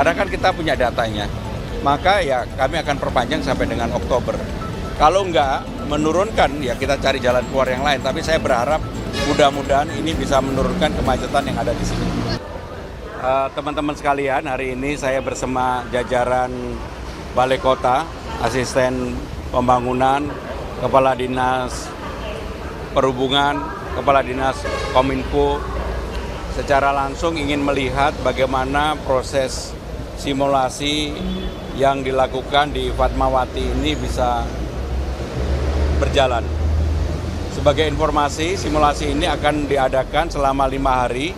Karena kan kita punya datanya. Maka ya kami akan perpanjang sampai dengan Oktober. Kalau enggak menurunkan ya kita cari jalan keluar yang lain. Tapi saya berharap mudah-mudahan ini bisa menurunkan kemacetan yang ada di sini. Teman-teman sekalian, hari ini saya bersama jajaran Balai Kota, Asisten Pembangunan, Kepala Dinas Perhubungan, Kepala Dinas Kominfo, secara langsung ingin melihat bagaimana proses simulasi yang dilakukan di Fatmawati ini bisa berjalan. Sebagai informasi, simulasi ini akan diadakan selama 5 hari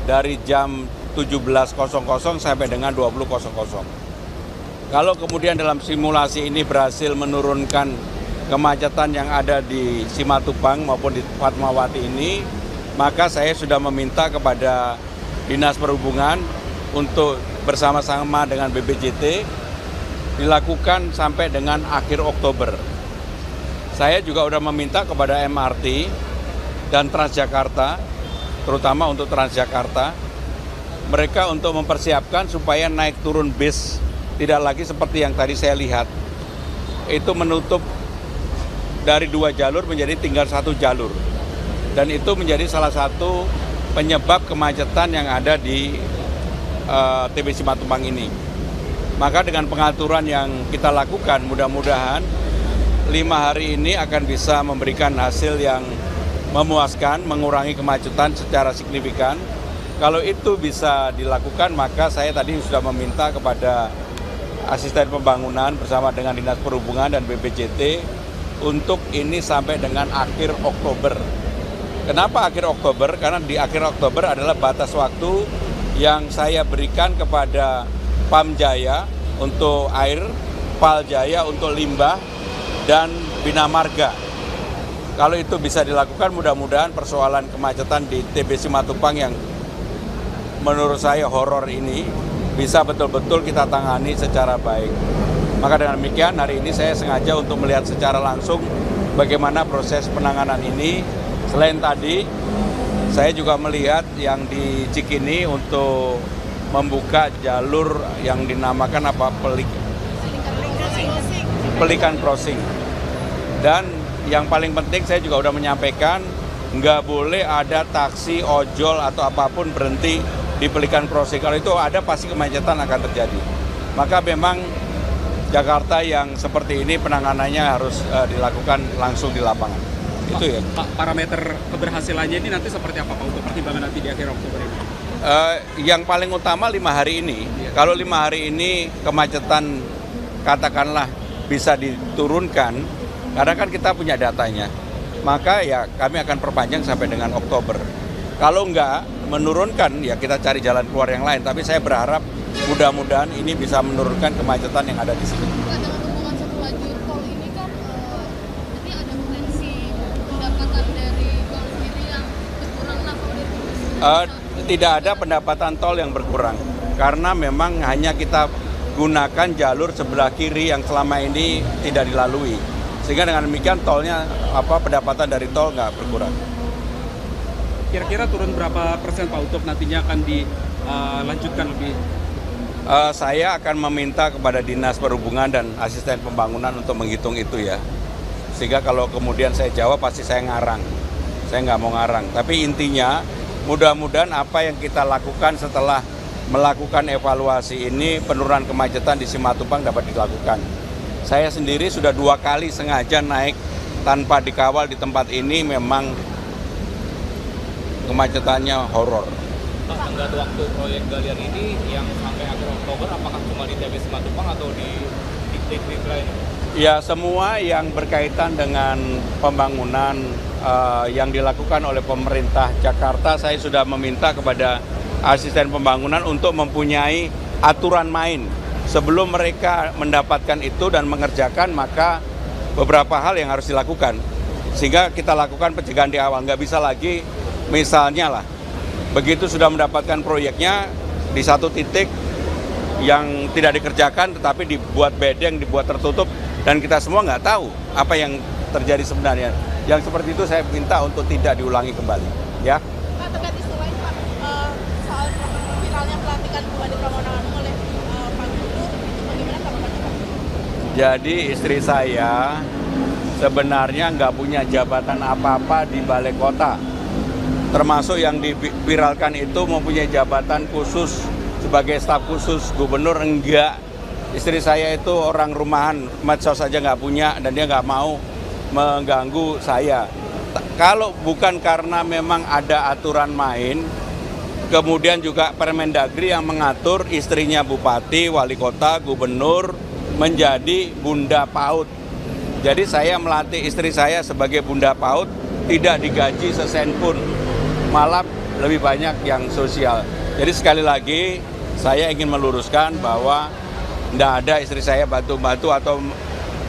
dari jam 17.00 sampai dengan 20.00. Kalau kemudian dalam simulasi ini berhasil menurunkan kemacetan yang ada di Simatupang maupun di Fatmawati ini, maka saya sudah meminta kepada Dinas Perhubungan untuk bersama-sama dengan BPJT dilakukan sampai dengan akhir Oktober. Saya juga sudah meminta kepada MRT dan Transjakarta, terutama untuk Transjakarta, mereka untuk mempersiapkan supaya naik turun bis tidak lagi seperti yang tadi saya lihat. Itu menutup dari 2 jalur menjadi tinggal 1 jalur. Dan itu menjadi salah satu penyebab kemacetan yang ada di TB Simatupang ini. Maka dengan pengaturan yang kita lakukan, mudah-mudahan 5 hari ini akan bisa memberikan hasil yang memuaskan, mengurangi kemacetan secara signifikan. Kalau itu bisa dilakukan, maka saya tadi sudah meminta kepada Asisten Pembangunan bersama dengan Dinas Perhubungan dan BPJT untuk ini sampai dengan akhir Oktober. Kenapa akhir Oktober? Karena di akhir Oktober adalah batas waktu yang saya berikan kepada Pam Jaya untuk air, Pal Jaya untuk limbah, dan Bina Marga. Kalau itu bisa dilakukan, mudah-mudahan persoalan kemacetan di TB Simatupang yang menurut saya horor ini bisa betul-betul kita tangani secara baik. Maka dengan demikian hari ini saya sengaja untuk melihat secara langsung bagaimana proses penanganan ini. Selain tadi, saya juga melihat yang di Cikini untuk membuka jalur yang dinamakan Pelikan Crossing. Dan yang paling penting saya juga sudah menyampaikan nggak boleh ada taksi, ojol atau apapun berhenti di Pelikan Crossing. Kalau itu ada pasti kemacetan akan terjadi. Maka memang Jakarta yang seperti ini penanganannya harus dilakukan langsung di lapangan. Itu ya. Pak, parameter keberhasilannya ini nanti seperti apa Pak untuk pertimbangan nanti di akhir Oktober ini? Yang paling utama 5 hari ini. Kalau 5 hari ini kemacetan katakanlah bisa diturunkan, karena kan kita punya datanya, maka ya kami akan perpanjang sampai dengan Oktober. Kalau enggak menurunkan ya kita cari jalan keluar yang lain. Tapi saya berharap mudah-mudahan ini bisa menurunkan kemacetan yang ada di sini. Dengan hubungan satu lajur tol ini kan jadi ada potensi pendapatan dari tol sendiri yang berkurang lah kalau dari Tidak ada pendapatan tol yang berkurang karena memang hanya kita gunakan jalur sebelah kiri yang selama ini tidak dilalui. Sehingga dengan demikian tolnya pendapatan dari tol nggak berkurang. Kira-kira turun berapa persen Pak untuk nantinya akan dilanjutkan lebih? Saya akan meminta kepada Dinas Perhubungan dan Asisten Pembangunan untuk menghitung itu ya. Sehingga kalau kemudian saya jawab pasti saya ngarang. Saya nggak mau ngarang. Tapi intinya mudah-mudahan apa yang kita lakukan setelah melakukan evaluasi ini, penurunan kemacetan di Simatupang dapat dilakukan. Saya sendiri sudah 2 kali sengaja naik tanpa dikawal di tempat ini, memang kemacetannya horor. Pak, tenggat waktu proyek galian ini yang sampai akhir Oktober, apakah cuma di TB Simatupang atau di titik lain? Ya, semua yang berkaitan dengan pembangunan yang dilakukan oleh pemerintah Jakarta, saya sudah meminta kepada asisten pembangunan untuk mempunyai aturan main. Sebelum mereka mendapatkan itu dan mengerjakan, maka beberapa hal yang harus dilakukan. Sehingga kita lakukan pencegahan di awal. Nggak bisa lagi, misalnya lah, begitu sudah mendapatkan proyeknya di satu titik yang tidak dikerjakan, tetapi dibuat bedeng, dibuat tertutup, dan kita semua nggak tahu apa yang terjadi sebenarnya. Yang seperti itu saya minta untuk tidak diulangi kembali. Ya. Pak, terkait isu lain Pak, soal viralnya pelantikan Bupati Pramono oleh Jadi istri saya sebenarnya nggak punya jabatan apa-apa di balai kota. Termasuk yang diviralkan itu mempunyai jabatan khusus sebagai staf khusus gubernur, enggak. Istri saya itu orang rumahan, medsos saja nggak punya dan dia nggak mau mengganggu saya. Kalau bukan karena memang ada aturan main, kemudian juga Permendagri yang mengatur istrinya bupati, wali kota, gubernur menjadi bunda PAUD. Jadi saya melatih istri saya sebagai bunda PAUD, tidak digaji sesen pun, malah lebih banyak yang sosial. Jadi sekali lagi saya ingin meluruskan bahwa tidak ada istri saya bantu-bantu atau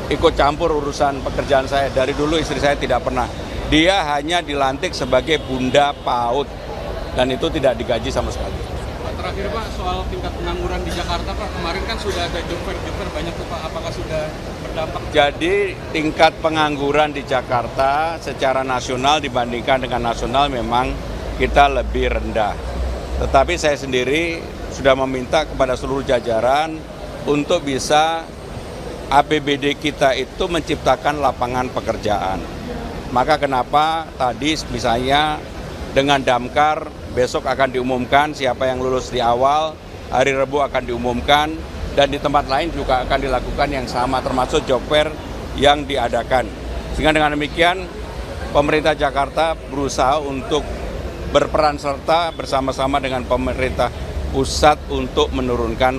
ikut campur urusan pekerjaan saya. Dari dulu istri saya tidak pernah. Dia hanya dilantik sebagai bunda PAUD dan itu tidak digaji sama sekali. Pak, terakhir Pak, soal tingkat pengangguran di Jakarta Pak, kemarin kan sudah ada job fair banyak tuh Pak, apakah sudah berdampak? Jadi tingkat pengangguran di Jakarta secara nasional dibandingkan dengan nasional memang kita lebih rendah. Tetapi saya sendiri sudah meminta kepada seluruh jajaran untuk bisa APBD kita itu menciptakan lapangan pekerjaan. Maka kenapa tadi misalnya dengan Damkar besok akan diumumkan siapa yang lulus di awal, hari Rabu akan diumumkan, dan di tempat lain juga akan dilakukan yang sama termasuk job fair yang diadakan. Sehingga dengan demikian pemerintah Jakarta berusaha untuk berperan serta bersama-sama dengan pemerintah pusat untuk menurunkan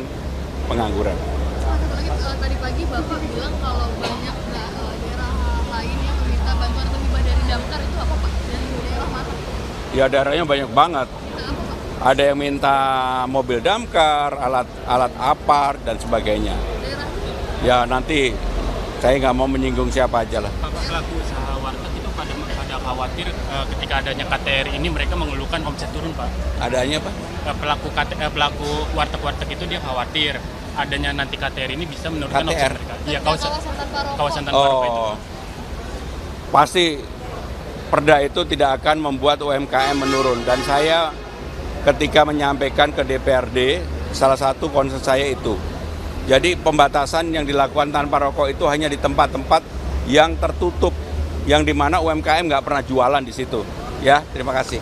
pengangguran. Satu lagi, tadi pagi Bapak bilang kalau banyak daerah lain yang meminta bantuan atau hibah dari Damkar, itu apa Pak? Dan daerah mana? Ya daerahnya banyak banget. Minta apa Pak? Ada yang minta mobil damkar, alat apar dan sebagainya. Daerah? Ya nanti saya nggak mau menyinggung siapa aja lah. Pak, pelaku usaha warteg itu pada khawatir ketika adanya KTR ini mereka mengeluhkan omset turun Pak. Adanya apa? Pelaku warteg-warteg itu dia khawatir adanya nanti KTR ini bisa menurunkan omset KTR? mereka. Iya, Kawasan tanpa rokok. kawasan tanpa rokok itu. Oh, pasti perda itu tidak akan membuat UMKM menurun. Dan saya ketika menyampaikan ke DPRD, salah satu concern saya itu. Jadi pembatasan yang dilakukan tanpa rokok itu hanya di tempat-tempat yang tertutup, yang dimana UMKM nggak pernah jualan di situ. Ya, terima kasih.